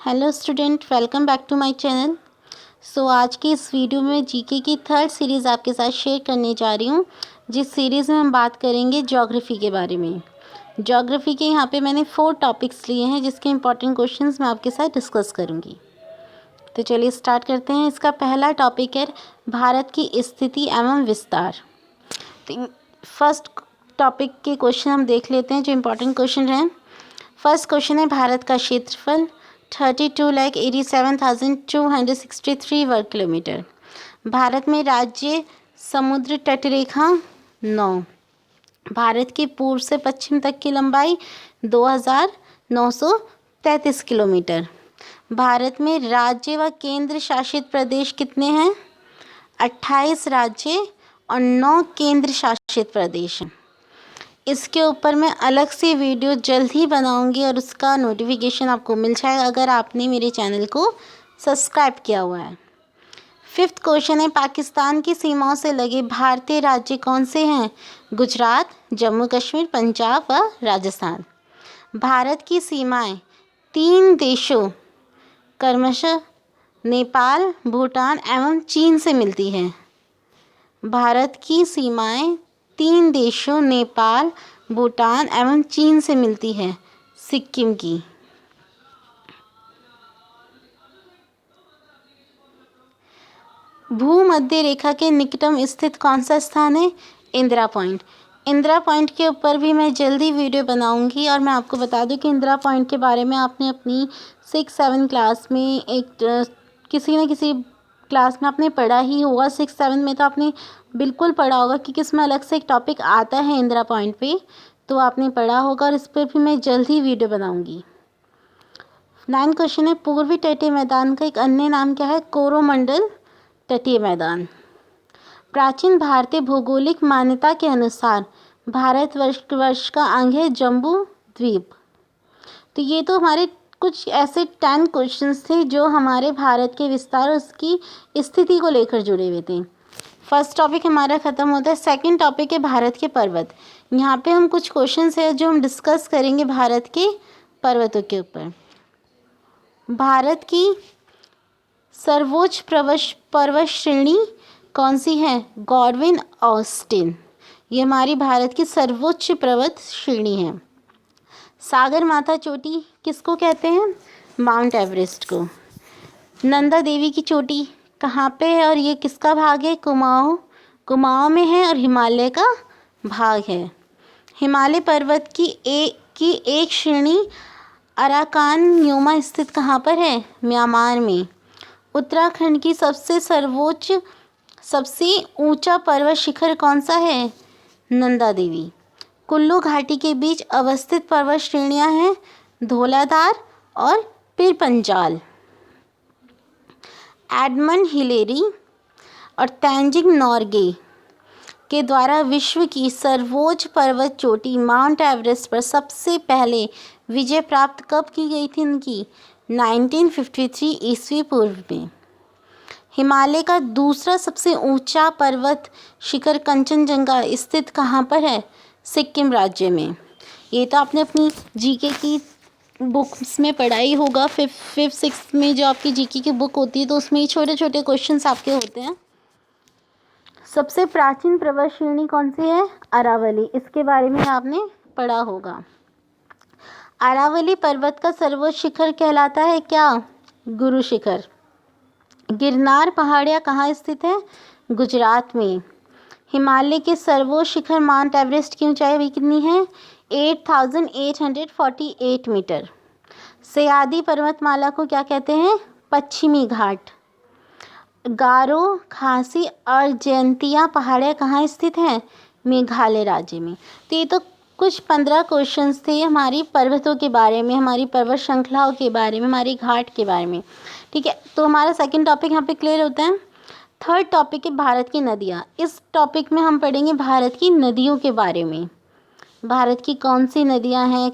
Hello student, welcome back to my channel. आज की इस वीडियो में जीके की थर्ड सीरीज़ आपके साथ शेयर करने जा रही हूँ, जिस सीरीज़ में हम बात करेंगे ज्योग्राफी के बारे में। ज्योग्राफी के यहाँ पे मैंने 4 टॉपिक्स लिए हैं, जिसके इंपॉर्टेंट क्वेश्चंस मैं आपके साथ डिस्कस करूँगी। तो चलिए स्टार्ट करते हैं। इसका पहला टॉपिक है भारत की स्थिति एवं विस्तार। तो फर्स्ट टॉपिक के क्वेश्चन हम देख लेते हैं, जो इम्पोर्टेंट क्वेश्चन हैं। फर्स्ट क्वेश्चन है, भारत का क्षेत्रफल 32,87,263 वर्ग किलोमीटर। भारत में राज्य समुद्र तटरेखा 9। भारत के पूर्व से पश्चिम तक की लंबाई 2,933 किलोमीटर। भारत में राज्य व केंद्र शासित प्रदेश कितने हैं? 28 राज्य और 9 केंद्र शासित प्रदेश हैं। इसके ऊपर मैं अलग से वीडियो जल्द ही बनाऊंगी और उसका नोटिफिकेशन आपको मिल जाएगा अगर आपने मेरे चैनल को सब्सक्राइब किया हुआ है। फिफ्थ क्वेश्चन है, पाकिस्तान की सीमाओं से लगे भारतीय राज्य कौन से हैं? गुजरात, जम्मू कश्मीर, पंजाब व राजस्थान। भारत की सीमाएं 3 देशों क्रमशः नेपाल, भूटान एवं चीन से मिलती हैं। भारत की सीमाएं 3 देशों नेपाल, भूटान एवं चीन से मिलती है। सिक्किम की। भूमध्य रेखा के निकटतम स्थित कौन सा स्थान है? इंदिरा पॉइंट। इंदिरा पॉइंट के ऊपर भी मैं जल्दी वीडियो बनाऊंगी। और मैं आपको बता दूं कि इंदिरा पॉइंट के बारे में आपने अपनी 6-7 क्लास में किसी न किसी क्लास में आपने पढ़ा ही होगा। 6-7 में तो आपने बिल्कुल पढ़ा होगा, क्योंकि इसमें अलग से एक टॉपिक आता है इंदिरा पॉइंट पे, तो आपने पढ़ा होगा। और इस पर भी मैं जल्द ही वीडियो बनाऊंगी। 9 क्वेश्चन है, पूर्वी तटीय मैदान का एक अन्य नाम क्या है? कोरोमंडल तटीय मैदान। प्राचीन भारतीय भौगोलिक मान्यता के अनुसार भारतवर्ष का अंग है जम्बू द्वीप। तो ये तो हमारे कुछ ऐसे 10 क्वेश्चंस थे जो हमारे भारत के विस्तार और उसकी स्थिति को लेकर जुड़े हुए थे। फर्स्ट टॉपिक हमारा ख़त्म होता है। सेकंड टॉपिक है भारत के पर्वत। यहाँ पे हम कुछ क्वेश्चंस है जो हम डिस्कस करेंगे भारत के पर्वतों के ऊपर। भारत की सर्वोच्च पर्वत श्रेणी कौन सी है? Godwin Austen. ये हमारी भारत की सर्वोच्च पर्वत श्रेणी है। सागर माथा चोटी किसको कहते हैं? माउंट एवरेस्ट को। नंदा देवी की चोटी कहाँ पे है और ये किसका भाग है? कुमाऊं में है और हिमालय का भाग है। हिमालय पर्वत की एक श्रेणी अराकान न्यूमा स्थित कहाँ पर है? म्यांमार में। उत्तराखंड की सबसे ऊंचा पर्वत शिखर कौन सा है? नंदा देवी। कुल्लू घाटी के बीच अवस्थित पर्वत श्रेणियां हैं धौलाधार और पीरपंजाल। एडमंड हिलेरी और तेंजिंग नोर्गे के द्वारा विश्व की सर्वोच्च पर्वत चोटी माउंट एवरेस्ट पर सबसे पहले विजय प्राप्त कब की गई थी इनकी? 1953 ईस्वी पूर्व में। हिमालय का दूसरा सबसे ऊंचा पर्वत शिखर कंचनजंगा स्थित कहाँ पर है? सिक्किम राज्य में। ये तो आपने अपनी जीके की बुक्स में पढ़ा ही होगा। 5th 6th में जो आपकी जीके की बुक होती है, तो उसमें ये छोटे छोटे क्वेश्चंस आपके होते हैं। सबसे प्राचीन पर्वत श्रेणी कौन सी है? अरावली। इसके बारे में आपने पढ़ा होगा। अरावली पर्वत का सर्वोच्च शिखर कहलाता है क्या? गुरु शिखर। गिरनार पहाड़ियाँ कहाँ स्थित है? गुजरात में। हिमालय के सर्वोच्च शिखर माउंट एवरेस्ट की ऊंचाई कितनी है? 8,848 मीटर। सह्याद्री पर्वतमाला को क्या कहते हैं? पश्चिमी घाट। गारो, खासी और जयंतिया पहाड़ियाँ कहाँ स्थित हैं? मेघालय राज्य में। तो ये तो कुछ 15 क्वेश्चंस थे हमारी पर्वतों के बारे में, हमारी पर्वत श्रृंखलाओं के बारे में, हमारी घाट के बारे में। ठीक है, तो हमारा सेकंड टॉपिक यहाँ पे क्लियर होता है। थर्ड टॉपिक है भारत की नदियाँ। इस टॉपिक में हम पढ़ेंगे भारत की नदियों के बारे में। भारत की कौन सी नदियाँ हैं,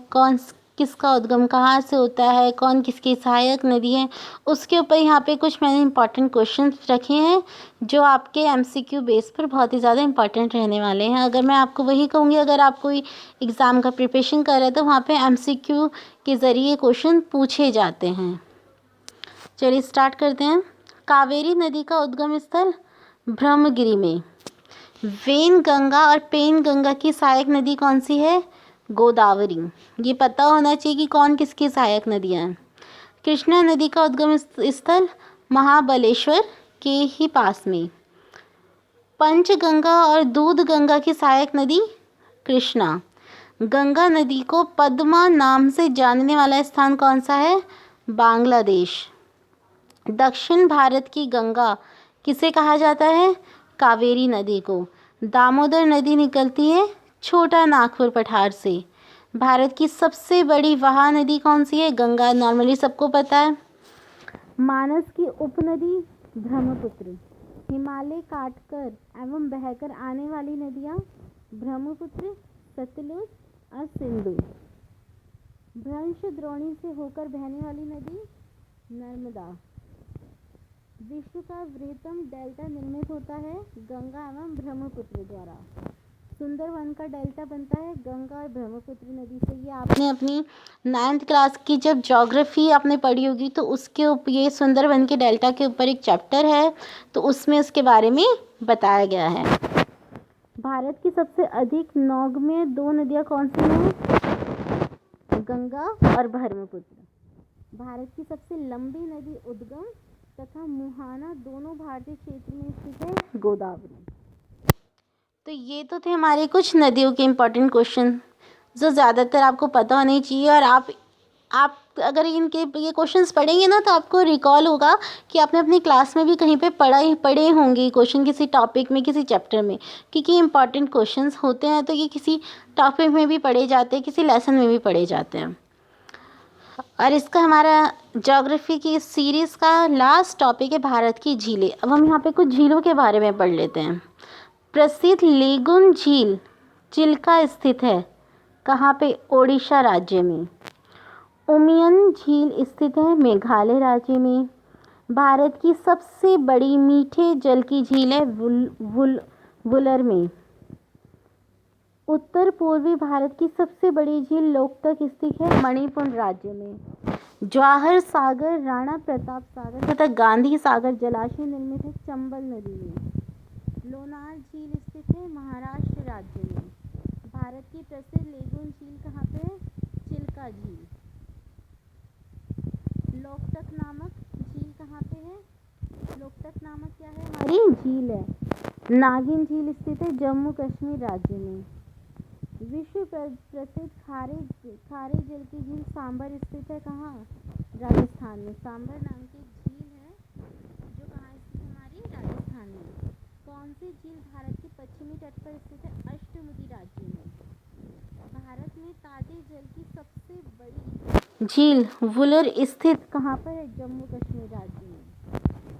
किसका उद्गम कहाँ से होता है, कौन किसकी सहायक नदी है, उसके ऊपर यहाँ पे कुछ मैंने इंपॉर्टेंट क्वेश्चन रखे हैं जो आपके एमसीक्यू बेस पर बहुत ही ज़्यादा इंपॉर्टेंट रहने वाले हैं। अगर मैं आपको वही कहूँगी, अगर आप कोई एग्ज़ाम का प्रिपरेशन कर रहे हैं तो वहाँ पे एमसीक्यू के ज़रिए क्वेश्चन पूछे जाते हैं। चलिए स्टार्ट करते हैं। कावेरी नदी का उद्गम स्थल ब्रह्मगिरी में। वेन गंगा और पेन गंगा की सहायक नदी कौन सी है? गोदावरी। ये पता होना चाहिए कि कौन किसकी सहायक नदियाँ हैं। कृष्णा नदी का उद्गम स्थल महाबलेश्वर के ही पास में। पंचगंगा और दूध गंगा की सहायक नदी कृष्णा। गंगा नदी को पद्मा नाम से जानने वाला स्थान कौन सा है? बांग्लादेश। दक्षिण भारत की गंगा किसे कहा जाता है? कावेरी नदी को। दामोदर नदी निकलती है छोटा नागपुर पठार से। भारत की सबसे बड़ी वहा नदी कौन सी है? गंगा, नॉर्मली सबको पता है। मानस की उपनदी ब्रह्मपुत्र। हिमालय काटकर एवं बहकर आने वाली नदियाँ ब्रह्मपुत्र, सतलुज और सिंधु। भ्रंश द्रोणी से होकर बहने वाली नदी नर्मदा। विश्व का वृहत्तम डेल्टा निर्मित होता है गंगा एवं ब्रह्मपुत्र द्वारा। सुंदरवन का डेल्टा बनता है गंगा और ब्रह्मपुत्र नदी से। ये आपने अपनी 9th क्लास की जब ज्योग्राफी आपने पढ़ी होगी तो उसके ये सुंदरवन के डेल्टा के ऊपर एक चैप्टर है, तो उसमें उसके बारे में बताया गया है। भारत की सबसे अधिक नौगम्य 2 नदियाँ कौन सी हैं? गंगा और ब्रह्मपुत्र। भारत की सबसे लंबी नदी उद्गम तथा मुहाना दोनों भारतीय क्षेत्र में स्थित है गोदावरी। तो ये तो थे हमारे कुछ नदियों के इम्पोर्टेंट क्वेश्चन जो ज़्यादातर आपको पता होने चाहिए, और आप अगर इनके ये क्वेश्चंस पढ़ेंगे ना तो आपको रिकॉल होगा कि आपने अपनी क्लास में भी कहीं पे पढ़े होंगे क्वेश्चन किसी टॉपिक में, किसी चैप्टर में, क्योंकि इम्पॉर्टेंट क्वेश्चंस होते हैं तो ये किसी टॉपिक में भी पढ़े जाते हैं, किसी लेसन में भी पढ़े जाते हैं। और इसका हमारा ज्योग्राफी की इस सीरीज़ का लास्ट टॉपिक है भारत की झीलें। अब हम यहाँ पे कुछ झीलों के बारे में पढ़ लेते हैं। प्रसिद्ध लेगुन झील चिल्का स्थित है कहाँ पे? ओडिशा राज्य में। उमियम झील स्थित है मेघालय राज्य में। भारत की सबसे बड़ी मीठे जल की झील है वुलर में। उत्तर पूर्वी भारत की सबसे बड़ी झील लोकतक स्थित है मणिपुर राज्य में। जवाहर सागर, राणा प्रताप सागर तथा गांधी सागर जलाशय निर्मित है चंबल नदी में। लोनार झील स्थित है महाराष्ट्र राज्य में। भारत की प्रसिद्ध लेगुन झील कहाँ पे है? चिल्का झील। लोकतक नामक झील कहाँ पे है? लोकतक नामक क्या है? हमारी झील है। नागिन झील स्थित है जम्मू कश्मीर राज्य में। विश्व प्रसिद्ध खारे जल की झील सांबर स्थित है कहाँ? राजस्थान में। सांबर नाम की झील है जो कहाँ स्थित है? हमारी राजस्थान में। कौन सी झील भारत के पश्चिमी तट पर स्थित है? अष्टमुदी राज्य में। भारत में ताजे जल की सबसे बड़ी झील वुलर स्थित कहाँ पर है? जम्मू कश्मीर राज्य में।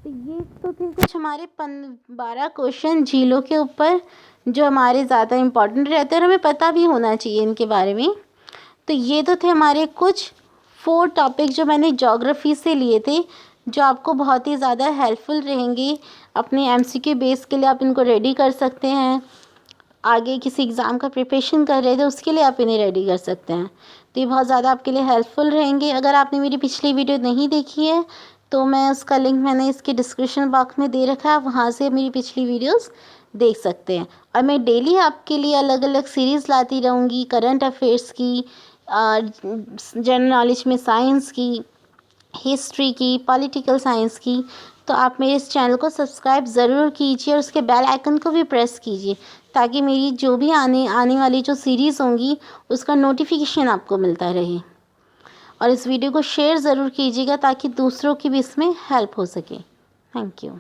तो ये तो थे कुछ हमारे 12 क्वेश्चन झीलों के ऊपर जो हमारे ज़्यादा इम्पॉर्टेंट रहते हैं और हमें पता भी होना चाहिए इनके बारे में। तो ये तो थे हमारे कुछ 4 टॉपिक जो मैंने ज्योग्राफी से लिए थे, जो आपको बहुत ही ज़्यादा हेल्पफुल रहेंगे। अपने MCQ बेस के लिए आप इनको रेडी कर सकते हैं। आगे किसी एग्ज़ाम का प्रिपरेशन कर रहे थे उसके लिए आप इन्हें रेडी कर सकते हैं। तो ये बहुत ज़्यादा आपके लिए हेल्पफुल रहेंगे। अगर आपने मेरी पिछली वीडियो नहीं देखी है तो मैं उसका लिंक मैंने इसके डिस्क्रिप्शन बॉक्स में दे रखा है, वहाँ से मेरी पिछली वीडियोस देख सकते हैं। और मैं डेली आपके लिए अलग अलग सीरीज़ लाती रहूँगी, करंट अफेयर्स की, जनरल नॉलेज में साइंस की, हिस्ट्री की, पॉलिटिकल साइंस की। तो आप मेरे इस चैनल को सब्सक्राइब ज़रूर कीजिए और उसके बेल आइकन को भी प्रेस कीजिए ताकि मेरी जो भी आने वाली जो सीरीज़ होंगी उसका नोटिफिकेशन आपको मिलता रहे। और इस वीडियो को शेयर ज़रूर कीजिएगा ताकि दूसरों की भी इसमें हेल्प हो सके। Thank you.